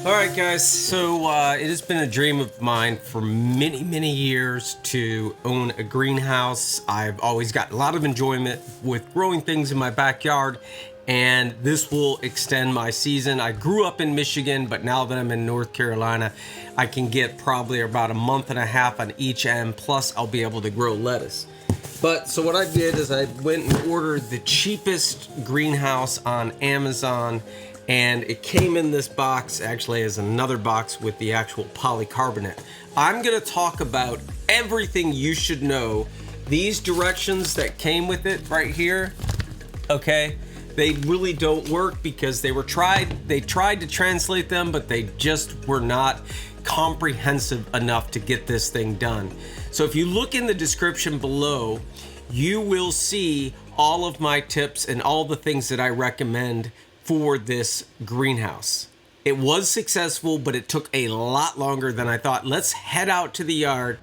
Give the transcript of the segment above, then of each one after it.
Alright guys, so it has been a dream of mine for many years to own a greenhouse. I've always got a lot of enjoyment with growing things in my backyard, and this will extend my season. I grew up in Michigan, but now that I'm in North Carolina, I can get probably about a month and a half on each end, plus I'll be able to grow lettuce. But so what I did is I went and ordered the cheapest greenhouse on Amazon, and it came in this box, actually as another box with the actual polycarbonate. I'm gonna talk about everything you should know. These directions that came with it right here, okay, they really don't work because they tried to translate them, but they just were not comprehensive enough to get this thing done. So if you look in the description below, you will see all of my tips and all the things that I recommend for this greenhouse. It was successful, but it took a lot longer than I thought. Let's head out to the yard.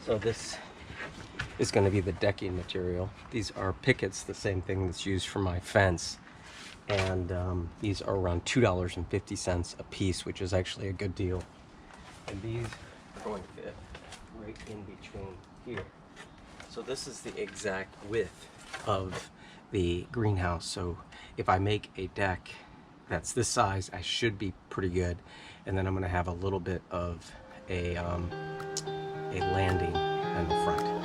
So this is going to be the decking material. These are pickets, the same thing that's used for my fence. And these are around $2.50 a piece, which is actually a good deal. And these are going to fit right in between here. So this is the exact width of the greenhouse. So if I make a deck that's this size, I should be pretty good. And then I'm gonna have a little bit of a landing in the front.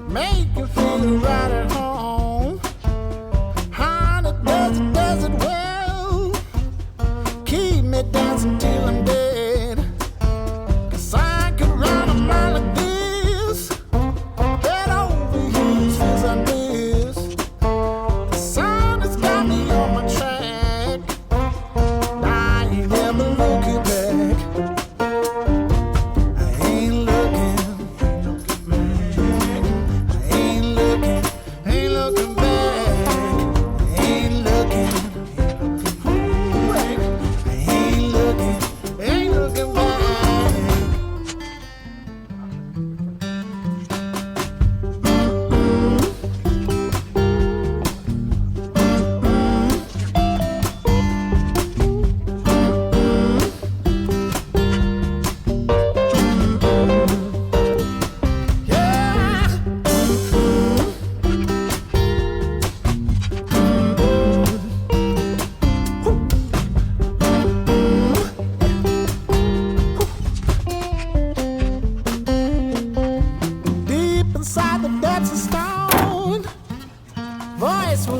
Make you feel right at home.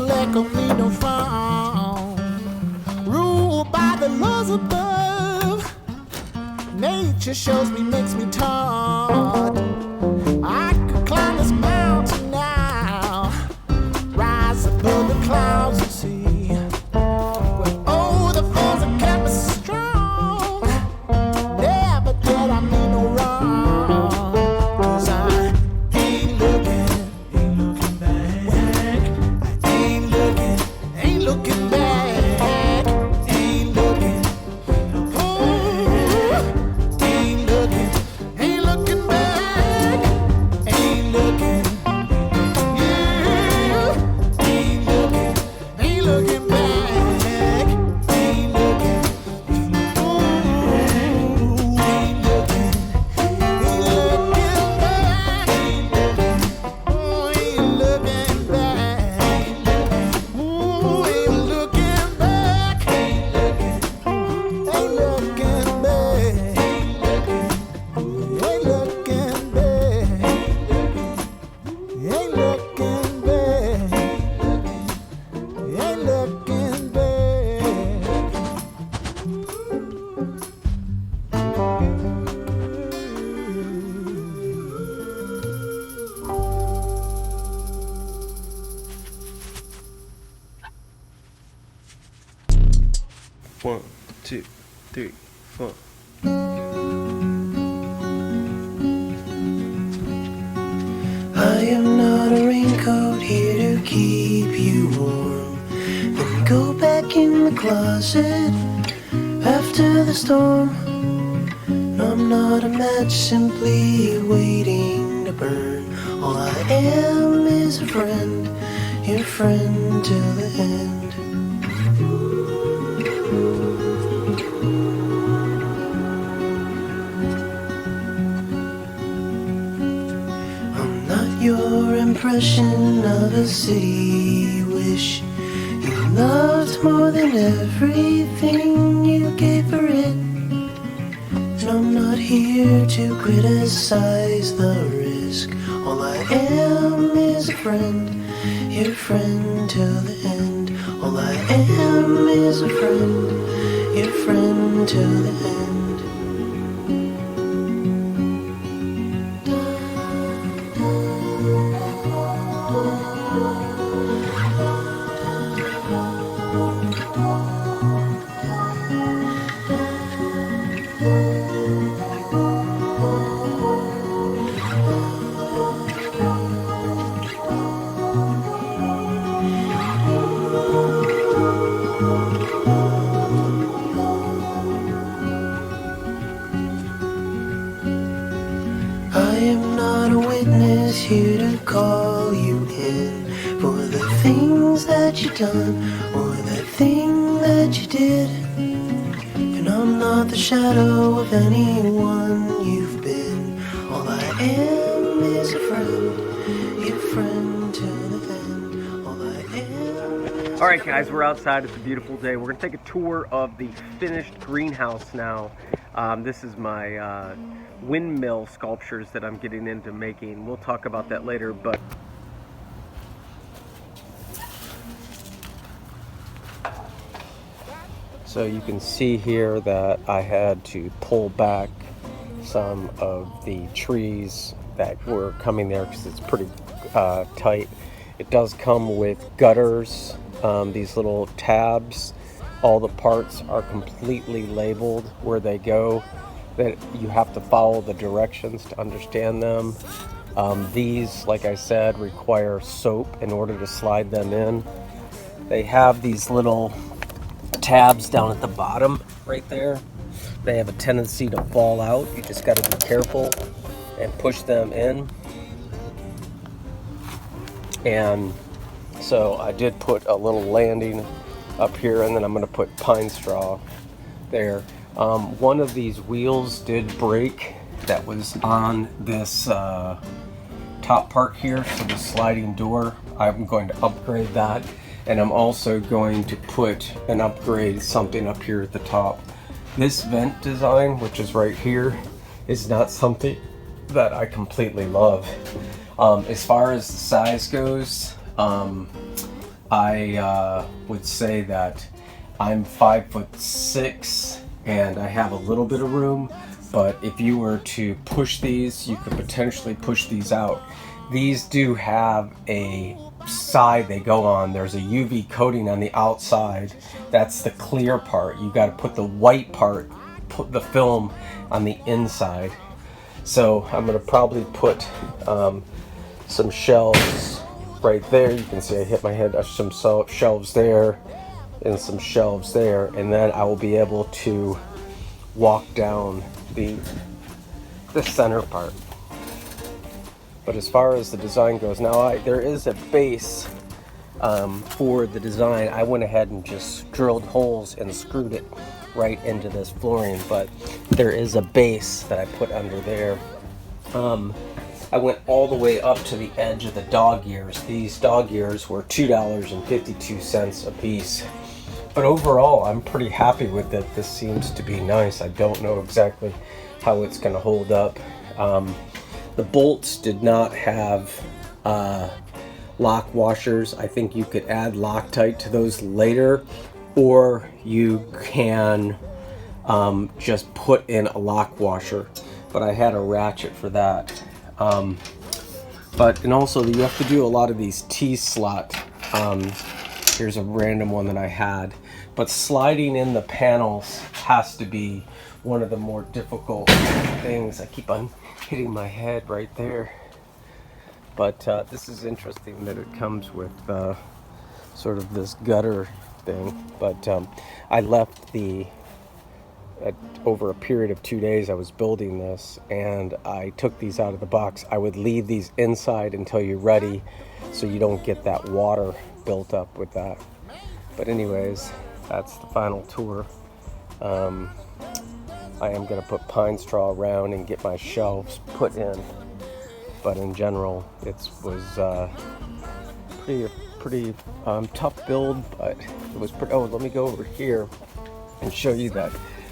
intellect don't need no fun. Ruled by the laws above. Nature shows me, makes me taught. I could climb this mountain now, rise above the clouds and see. Oh, the force that kept me strong. Never did I mean no wrong. 'Cause I ain't looking back. Ain't looking back. Ain't looking. Ooh, ain't looking back. Ain't looking. Yeah, ain't looking back. Ain't looking. Ooh, ain't looking. Ain't looking back. Oh, ain't looking back. Ooh, ain't looking back. Ain't looking back. Ain't looking back. Ain't looking back. Ain't looking One, two, three, four. I am not a raincoat here to keep you warm. Then go back in the closet after the storm. No, I'm not a match simply waiting to burn. All I am is a friend, your friend till the end. I'm not your impression of a city wish. You loved more than everything you gave for it. And I'm not here to criticize the risk. All I am is a friend, your friend till the end. All I am is a friend, your friend till the end. I am not a witness here to call you in for the things that you done or the thing that you did. And I'm not the shadow of anyone you've been. All I am is a friend, your friend till the end. All I am. All right, guys, we're outside. It's a beautiful day. We're gonna take a tour of the finished greenhouse now. This is my windmill sculptures that I'm getting into making. We'll talk about that later, but so you can see here that I had to pull back some of the trees that were coming there because it's pretty tight. It does come with gutters, these little tabs. All the parts are completely labeled where they go, that you have to follow the directions to understand them. These, like I said, require soap in order to slide them in. They have these little tabs down at the bottom right there. They have a tendency to fall out. You just got to be careful and push them in. And so I did put a little landing up here, and then I'm going to put pine straw there. One of these wheels did break that was on this top part here, so the sliding door. I'm going to upgrade that, and I'm also going to put an upgrade something up here at the top. This vent design, which is right here, is not something that I completely love. As far as the size goes, I would say that I'm 5'6" and I have a little bit of room, but if you were to push these, you could potentially push these out. These do have a side they go on. There's a UV coating on the outside. That's the clear part. You got to put the white part, put the film on the inside. So I'm going to probably put some shelves right there. You can see I hit my head. Some shelves there and some shelves there, and then I will be able to walk down the center part. But as far as the design goes, now there is a base for the design. I went ahead and just drilled holes and screwed it right into this flooring, but there is a base that I put under there. I went all the way up to the edge of the dog ears. These dog ears were $2.52 a piece. But overall, I'm pretty happy with it. This seems to be nice. I don't know exactly how it's going to hold up. The bolts did not have lock washers. I think you could add Loctite to those later, or you can just put in a lock washer. But I had a ratchet for that. And also you have to do a lot of these T-slot. Here's a random one that I had. But sliding in the panels has to be one of the more difficult things. I keep on hitting my head right there. But this is interesting that it comes with sort of this gutter thing. But I left over a period of 2 days I was building this, and I took these out of the box. I would leave these inside until you're ready so you don't get that water built up with that. But anyways, that's the final tour. I am going to put pine straw around and get my shelves put in, but in general it was pretty tough build, but it was pretty. Oh, let me go over here and show you that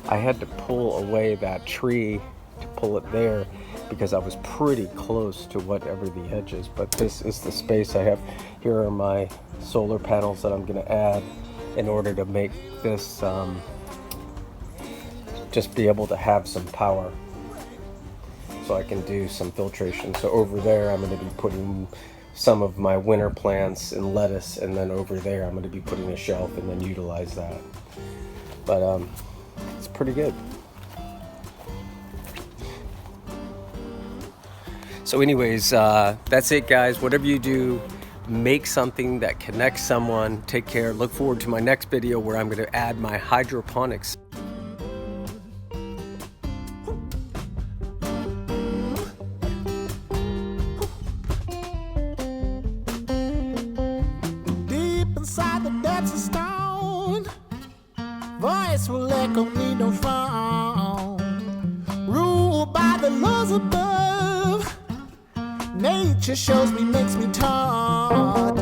I had to pull away that tree to pull it there because I was pretty close to whatever the edge is. But this is the space I have. Here are my solar panels that I'm going to add in order to make this just be able to have some power, so I can do some filtration. So over there I'm going to be putting some of my winter plants and lettuce, and then over there I'm going to be putting a shelf and then utilize that. But it's pretty good. So anyways, that's it, guys. Whatever you do, make something that connects someone. Take care. Look forward to my next video where I'm going to add my hydroponics. Deep inside the depths of stone, voice will echo me no phone. Ruled by the laws above, nature shows me, makes me taught.